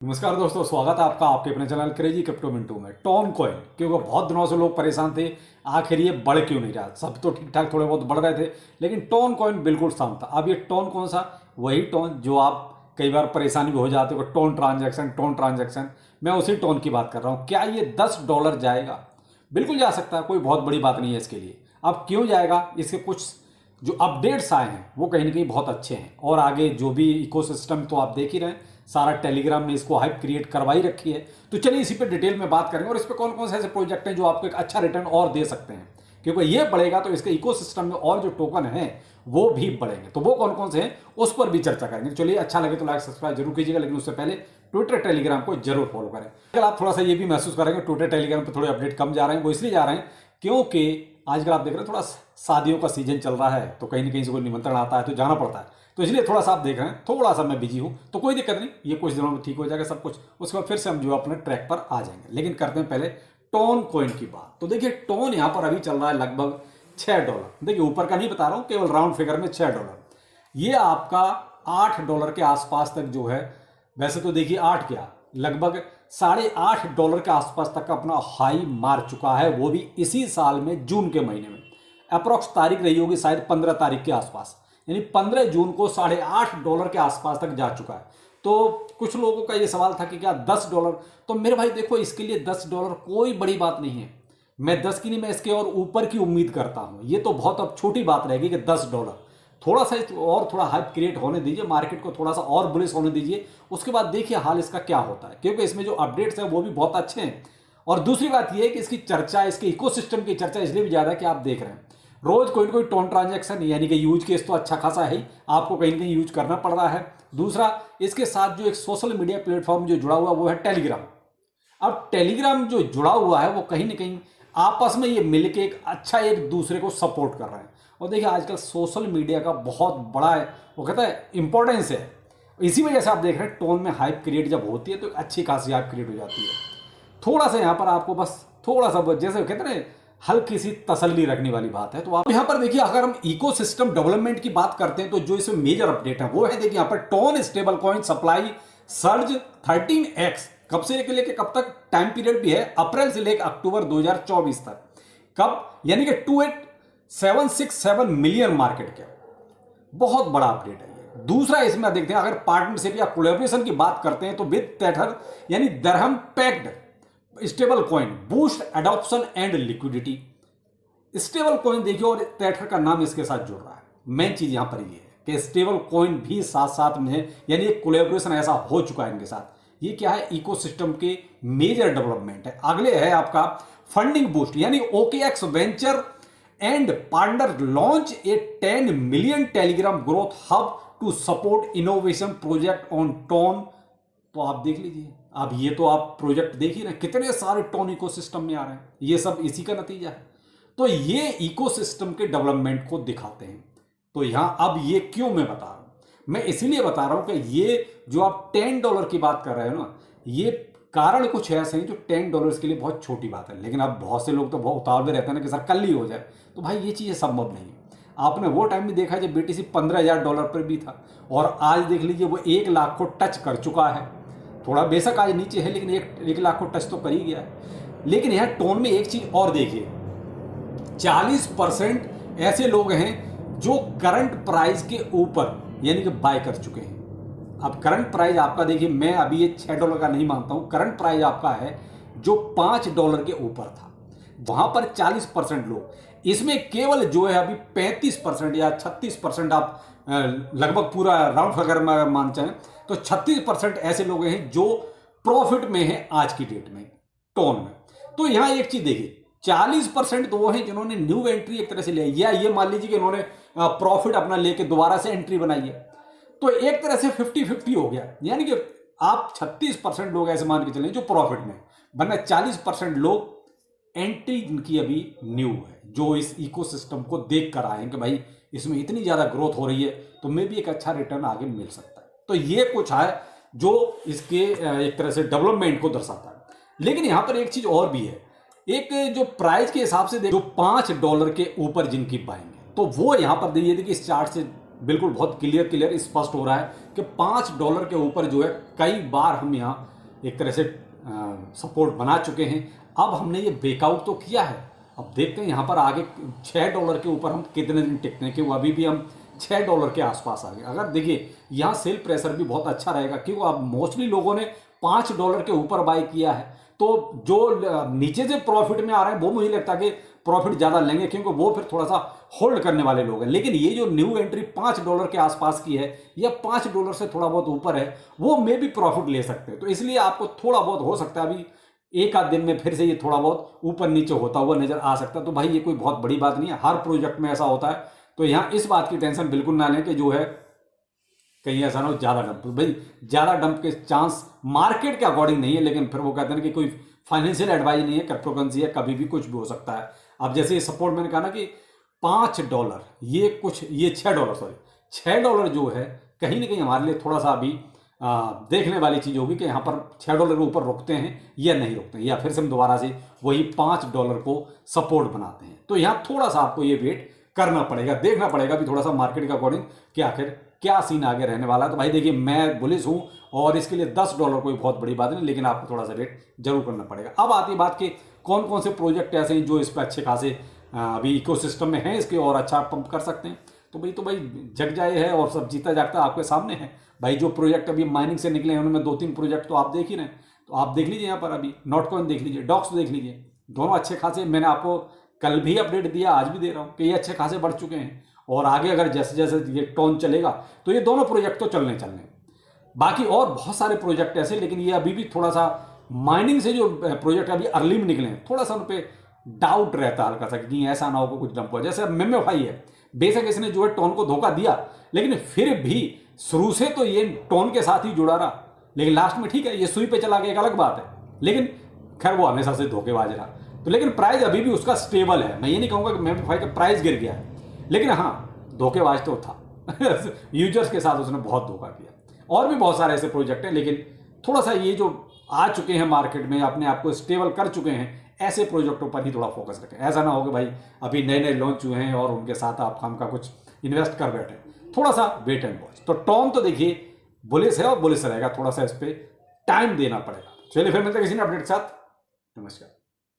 नमस्कार दोस्तों, स्वागत है आपका आपके अपने चैनल क्रेजी क्रिप्टो मिंटू में। टोन कॉइन, क्योंकि बहुत दिनों से लोग परेशान थे आखिर ये बढ़ क्यों नहीं रहा। सब तो ठीक ठाक थोड़े बहुत बढ़ रहे थे, लेकिन टोन कॉइन बिल्कुल शांत था। अब ये टोन कौन सा? वही टोन जो आप कई बार परेशानी भी हो जाते हो, टोन ट्रांजैक्शन। मैं उसी टोन की बात कर रहा हूँ। क्या ये $10 जाएगा? बिल्कुल जा सकता है, कोई बहुत बड़ी बात नहीं है इसके लिए। अब क्यों जाएगा? इसके कुछ जो अपडेट्स आए हैं वो कहीं ना कहीं बहुत अच्छे हैं, और आगे जो भी इकोसिस्टम तो आप देख ही रहे हैं, सारा टेलीग्राम ने इसको हाइप क्रिएट करवाई रखी है। तो चलिए इसी पे डिटेल में बात करेंगे, और इस पे कौन कौन से ऐसे प्रोजेक्ट हैं जो आपको एक अच्छा रिटर्न और दे सकते हैं, क्योंकि ये बढ़ेगा तो इसके इकोसिस्टम में और जो टोकन हैं वो भी बढ़ेंगे। तो वो कौन कौन से हैं उस पर भी चर्चा करेंगे। चलिए, अच्छा लगे तो लाइक सब्सक्राइब जरूर कीजिएगा, लेकिन उससे पहले ट्विटर टेलीग्राम को जरूर फॉलो करें। अगर आप थोड़ा सा ये भी महसूस करेंगे ट्विटर टेलीग्राम पर थोड़े अपडेट कम जा रहे हैं, वो इसलिए जा रहे हैं क्योंकि आजकल आप देख रहे हैं थोड़ा शादियों का सीजन चल रहा है, तो कहीं ना कहीं से कोई निमंत्रण आता है तो जाना पड़ता है। तो इसलिए थोड़ा सा आप देख रहे हैं, थोड़ा सा मैं बिजी हूं, तो कोई दिक्कत नहीं, ये कुछ दिनों में ठीक हो जाएगा सब कुछ। उसके बाद फिर से हम जो अपने ट्रैक पर आ जाएंगे। लेकिन करते हैं पहले टोन कॉइन की बात। तो देखिए, टोन यहां पर अभी चल रहा है लगभग $6। देखिए, ऊपर का नहीं बता रहा हूं, केवल राउंड फिगर में $6। ये आपका $8 के आसपास तक जो है, वैसे तो देखिए 8 क्या, लगभग $8.5 के आसपास तक का अपना हाई मार चुका है, वो भी इसी साल में जून के महीने में। अप्रॉक्स तारीख रही होगी शायद 15 तारीख के आसपास, यानी 15 जून को $8.5 के आसपास तक जा चुका है। तो कुछ लोगों का ये सवाल था कि क्या $10? तो मेरे भाई देखो, इसके लिए $10 कोई बड़ी बात नहीं है। मैं 10 की नहीं, मैं इसके और ऊपर की उम्मीद करता हूं। ये तो बहुत अब छोटी बात रहेगी कि $10। थोड़ा सा और थोड़ा हाइप क्रिएट होने दीजिए, मार्केट को थोड़ा सा और बुलिश होने दीजिए, उसके बाद देखिए हाल इसका क्या होता है, क्योंकि इसमें जो अपडेट्स हैं वो भी बहुत अच्छे हैं। और दूसरी बात यह है कि इसकी चर्चा, इसके इकोसिस्टम की चर्चा इसलिए भी ज्यादा है कि आप देख रहे हैं रोज कोई ना कोई टोन ट्रांजैक्शन, यानी कि यूज केस तो अच्छा खासा है ही, आपको कहीं ना कहीं यूज करना पड़ रहा है। दूसरा, इसके साथ जो एक सोशल मीडिया प्लेटफॉर्म जो जुड़ा हुआ वो है टेलीग्राम। अब टेलीग्राम जो जुड़ा हुआ है वो कहीं ना कहीं आपस में ये मिलके एक अच्छा एक दूसरे को सपोर्ट कर रहे हैं। और देखिए, आजकल सोशल मीडिया का बहुत बड़ा है, वो कहता है इंपॉर्टेंस है। इसी वजह से आप देख रहे हैं टोन में हाइप क्रिएट जब होती है तो एक अच्छी खासी हाइप क्रिएट हो जाती है। थोड़ा सा यहाँ पर आपको बस थोड़ा सा जैसे कहते हैं हल्की सी तसल्ली रखने वाली बात है। तो आप यहाँ पर देखिए, अगर हम इकोसिस्टम डेवलपमेंट की बात करते हैं तो जो इसमें मेजर अपडेट है वो है, देखिए यहाँ पर tone stable coin supply surge 13x। कब से लेके कब तक टाइम पीरियड भी है, अप्रैल से लेकर अक्टूबर 2024 तक। कब? यानी कि 28,767 मिलियन मार्केट कैप। बहुत बड़ा अपडेट है ये। दूसरा, इसमें देखते हैं अगर पार्टनरशिप या कोलैबोरेशन की बात करते हैं तो विद टेथर यानी दरहम backed stable coin boost adoption and liquidity. Stable coin देखिए, और टेथर का नाम इसके साथ जुड़ रहा है। मेन चीज यहां पर ये है कि स्टेबल कॉइन भी साथ साथ में है, यानी एक कोलैबोरेशन ऐसा हो चुका है इनके साथ। ये क्या है? इकोसिस्टम के मेजर डेवलपमेंट है। अगले है आपका फंडिंग बूस्ट, यानी OKX venture and partner launch a 10 million Telegram growth hub to support innovation project on TON. तो आप देख लीजिए, अब ये तो आप प्रोजेक्ट देख ही रहे हैं, कितने सारे टोन इकोसिस्टम में आ रहे हैं। ये सब इसी का नतीजा है। तो ये इकोसिस्टम के डेवलपमेंट को दिखाते हैं। तो यहां अब ये क्यों मैं बता रहा हूं? मैं इसलिए बता रहा हूं कि ये जो आप $10 की बात कर रहे हो ना, ये कारण कुछ ऐसे हैं जो $10 के लिए बहुत छोटी बात है। लेकिन अब बहुत से लोग तो बहुत उतावले में रहते हैं ना कि सर कल ही हो जाए। तो भाई ये चीज़ें संभव नहीं है। आपने वो टाइम भी देखा जब BTC $15,000 पर भी था, और आज देख लीजिए वो 1 लाख को टच कर चुका है। थोड़ा बेशक आज नीचे है, लेकिन 1 लाख को टच तो कर ही गया है। लेकिन यहाँ टोन में एक चीज और देखिए, 40% ऐसे लोग हैं जो करंट प्राइस के ऊपर यानी कि बाय कर चुके हैं। अब करंट प्राइस आपका देखिए, मैं अभी ये $6 का नहीं मानता हूं। करंट प्राइस आपका है जो $5 के ऊपर था, वहां पर 40% लोग, इसमें केवल जो है अभी 35% या 36%, आप लगभग पूरा राउंड फिगर में मान चाहें तो 36% ऐसे लोग हैं जो प्रॉफिट में हैं आज की डेट में टोन में। तो यहां एक चीज देखिए, 40% तो वो हैं जिन्होंने न्यू एंट्री एक तरह से लिया, या ये मान लीजिए कि उन्होंने प्रॉफिट अपना लेके दोबारा से एंट्री बनाई है। तो एक तरह से 50-50 हो गया, यानी कि आप 36% लोग ऐसे मान के चलें जो प्रॉफिट में, वरना 40% लोग एंट्री इनकी अभी न्यू है, जो इस इकोसिस्टम को देख कर आए हैं कि भाई इसमें इतनी ज्यादा ग्रोथ हो रही है तो मे भी एक अच्छा रिटर्न आगे मिल सकता है। तो ये कुछ है जो इसके एक तरह से डेवलपमेंट को दर्शाता है। लेकिन यहां पर एक चीज और भी है, एक जो प्राइस के हिसाब से जो $5 के ऊपर जिनकी बाइंग है, तो वो यहां पर देखिए इस चार्ट से बिल्कुल बहुत क्लियर स्पष्ट हो रहा है कि $5 के ऊपर जो है कई बार हम यहाँ एक तरह से सपोर्ट बना चुके हैं। अब हमने ये ब्रेकआउट तो किया है, अब देखते हैं यहाँ पर आगे $6 के ऊपर हम कितने दिन टिकते हैं, क्योंकि अभी भी हम $6 के आसपास आ गए। अगर देखिए यहाँ सेल प्रेशर भी बहुत अच्छा रहेगा, क्योंकि अब मोस्टली लोगों ने $5 के ऊपर बाय किया है, तो जो नीचे से प्रॉफिट में आ रहे हैं वो मुझे लगता है कि प्रॉफिट ज़्यादा लेंगे, क्योंकि वो फिर थोड़ा सा होल्ड करने वाले लोग हैं। लेकिन ये जो न्यू एंट्री $5 के आसपास की है या $5 से थोड़ा बहुत ऊपर है, वो मे भी प्रॉफिट ले सकते हैं। तो इसलिए आपको थोड़ा बहुत हो सकता है अभी एक आध दिन में फिर से ये थोड़ा बहुत ऊपर नीचे होता हुआ नजर आ सकता है। तो भाई ये कोई बहुत बड़ी बात नहीं है, हर प्रोजेक्ट में ऐसा होता है। तो यहाँ इस बात की टेंशन बिल्कुल ना लें कि जो है कहीं ऐसा ना हो ज़्यादा डंप। भाई ज़्यादा डंप के चांस मार्केट के अकॉर्डिंग नहीं है, लेकिन फिर वो कहते हैं कि कोई फाइनेंशियल एडवाइस नहीं है, क्रिप्टोकरेंसी है, कभी भी कुछ भी हो सकता है। अब जैसे ये सपोर्ट मैंने कहा ना कि $5 ये $6 जो है कहीं ना कहीं हमारे लिए थोड़ा सा अभी देखने वाली चीज़ होगी कि यहाँ पर $6 के ऊपर रुकते हैं या नहीं रुकते हैं, या फिर से हम दोबारा से वही $5 को सपोर्ट बनाते हैं। तो यहाँ थोड़ा सा आपको ये वेट करना पड़ेगा, देखना पड़ेगा भी थोड़ा सा मार्केट के अकॉर्डिंग कि आखिर क्या सीन आगे रहने वाला है। तो भाई देखिए मैं बुलिश हूँ और इसके लिए $10 कोई बहुत बड़ी बात नहीं, लेकिन आपको थोड़ा सा वेट जरूर करना पड़ेगा। अब आती बात कि कौन कौन से प्रोजेक्ट ऐसे हैं जो इस पर अच्छे खासे अभी इकोसिस्टम में हैं, इसके और अच्छा पंप कर सकते हैं। तो भाई जग जाए है और सब जीता जागता आपके सामने है। भाई जो प्रोजेक्ट अभी माइनिंग से निकले हैं उनमें 2-3 प्रोजेक्ट तो आप देख ही रहे हैं। तो आप देख लीजिए यहाँ पर अभी नॉटकॉइन देख लीजिए, डॉक्स देख लीजिए, दोनों अच्छे खासे, मैंने आपको कल भी अपडेट दिया, आज भी दे रहा हूँ कि ये अच्छे खासे बढ़ चुके हैं। और आगे अगर जैसे जैसे ये टोन चलेगा तो ये दोनों प्रोजेक्ट तो चलने बाकी और बहुत सारे प्रोजेक्ट ऐसे, लेकिन ये अभी भी थोड़ा सा माइनिंग से जो प्रोजेक्ट अभी अर्ली में निकले हैं थोड़ा सा उन पर डाउट रहता है हल्का सा कि ऐसा ना हो कुछ डंप हो। जैसे मेमेफाई है, बेशक इसने जो है टोन को धोखा दिया, लेकिन फिर भी शुरू से तो ये टोन के साथ ही जुड़ा रहा, लेकिन लास्ट में ठीक है ये सुई पे चला गया, एक अलग बात है, लेकिन खैर वो हमेशा से धोखेबाज रहा। तो लेकिन प्राइस अभी भी उसका स्टेबल है, मैं ये नहीं कहूँगा कि मेमेफाई का प्राइस गिर गया है, लेकिन हाँ धोखेबाज तो था यूजर्स के साथ उसने बहुत धोखा किया। और भी बहुत सारे ऐसे प्रोजेक्ट हैं, लेकिन थोड़ा सा ये जो आ चुके हैं मार्केट में, अपने आप को स्टेबल कर चुके हैं, ऐसे प्रोजेक्टों पर ही थोड़ा फोकस रखें। ऐसा ना हो कि भाई अभी नए नए लॉन्च हुए हैं और उनके साथ आप काम का कुछ इन्वेस्ट कर बैठे, थोड़ा सा वेट एंड वॉच। तो टॉन तो देखिए बुलिश है और बुलिश रहेगा, थोड़ा सा इस पर टाइम देना पड़ेगा। चलिए फिर मिलते हैं किसी अपडेट के साथ, नमस्कार।